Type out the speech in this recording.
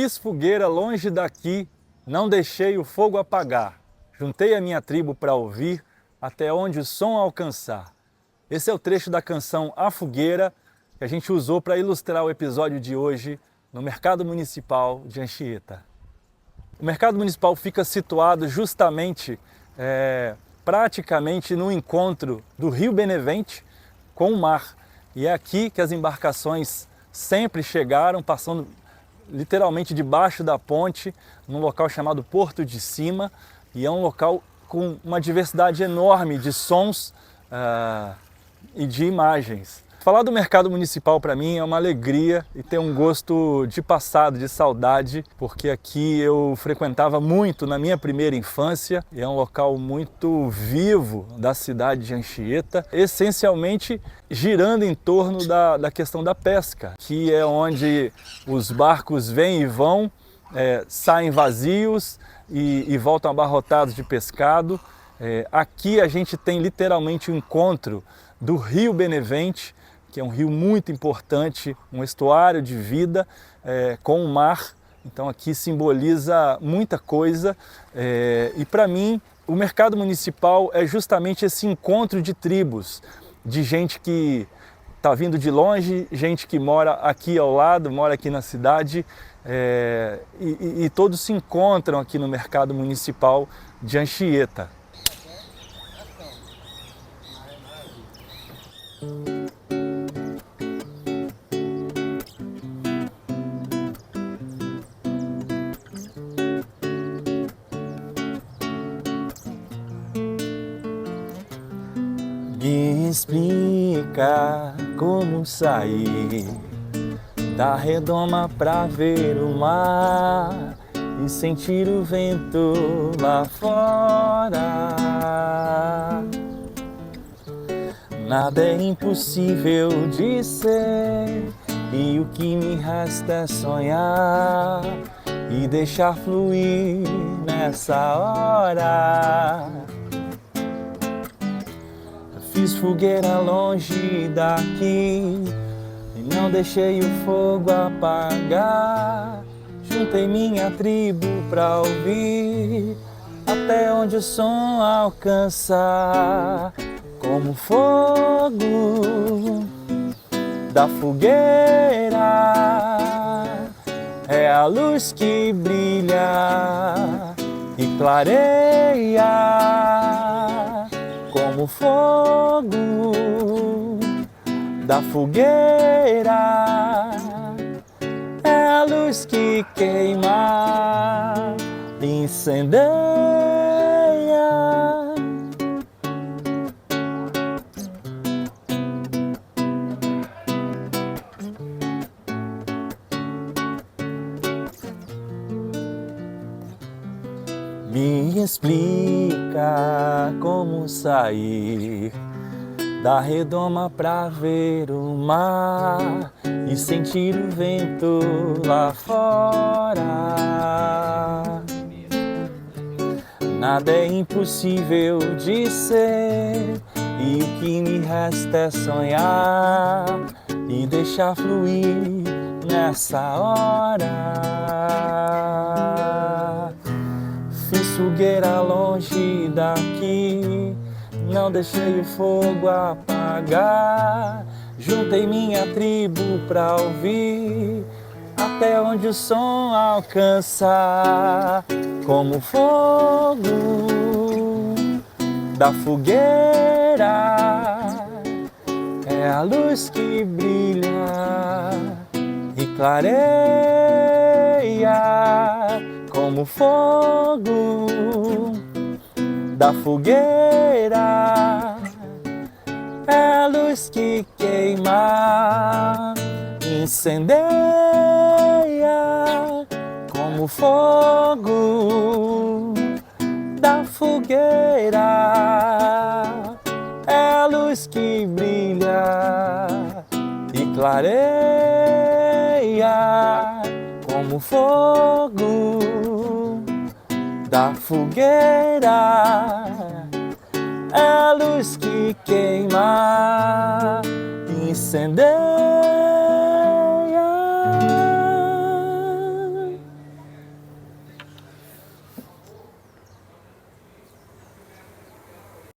Fiz fogueira longe daqui, não deixei o fogo apagar. Juntei a minha tribo para ouvir, até onde o som alcançar. Esse é o trecho da canção A Fogueira, que a gente usou para ilustrar o episódio de hoje no Mercado Municipal de Anchieta. O Mercado Municipal fica situado justamente, praticamente no encontro do Rio Benevente com o mar. E é aqui que as embarcações sempre chegaram, passando literalmente debaixo da ponte, num local chamado Porto de Cima, e é um local com uma diversidade enorme de sons e de imagens. Falar do mercado municipal para mim é uma alegria e tem um gosto de passado, de saudade, porque aqui eu frequentava muito na minha primeira infância, e é um local muito vivo da cidade de Anchieta, essencialmente girando em torno da questão da pesca, que é onde os barcos vêm e vão, saem vazios e voltam abarrotados de pescado. Aqui a gente tem literalmente o encontro do Rio Benevente, que é um rio muito importante, um estuário de vida com o mar. Então aqui simboliza muita coisa e para mim o mercado municipal é justamente esse encontro de tribos, de gente que está vindo de longe, gente que mora aqui ao lado, mora aqui na cidade e todos se encontram aqui no mercado municipal de Anchieta. Me explica como sair da redoma pra ver o mar e sentir o vento lá fora. Nada é impossível de ser e o que me resta é sonhar e deixar fluir nessa hora. Fiz fogueira longe daqui e não deixei o fogo apagar. Juntei minha tribo pra ouvir até onde o som alcançar. Como fogo da fogueira é a luz que brilha e clareia. Como fogo da fogueira é a luz que queima, incendeia. Me explica como sair da redoma pra ver o mar e sentir o vento lá fora. Nada é impossível de ser e o que me resta é sonhar e deixar fluir nessa hora. Fiz fogueira longe daqui, não deixei o fogo apagar. Juntei minha tribo pra ouvir até onde o som alcançar. Como fogo da fogueira é a luz que brilha e clareia. Como fogo da fogueira é a luz que queima, incendeia. Como fogo da fogueira é a luz que brilha e clareia. Como fogo da fogueira é a luz que queima, incendeia.